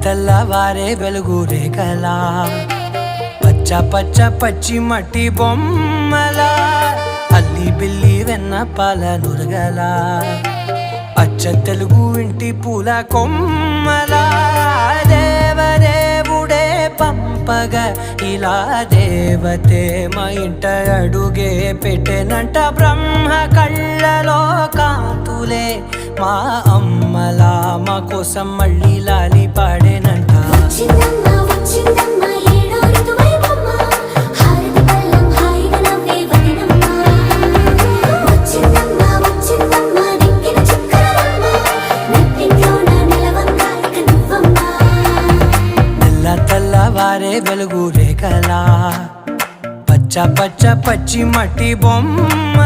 తెల్లవారే వెలుగు రేఖలా పచ్చ పచ్చ పచ్చి మట్టి బొమ్మలా అల్లి బిల్లి వెన్న పాల నురగలా అచ్చ తెలుగు ఇంటి పూల కొమ్మలా దేవదేవుడే పంపగా ఇలా దేవతే మా ఇంట అడుగే పెట్టెనంట బ్రహ్మ కళ్ళలో కాంతులే మా అమ్మలా మా కోసం మళ్ళీ లాలి పాడేనంట తెల్లవారే వెలుగు రేఖలా పచ్చ పచ్చ పచ్చి మట్టి బొమ్మ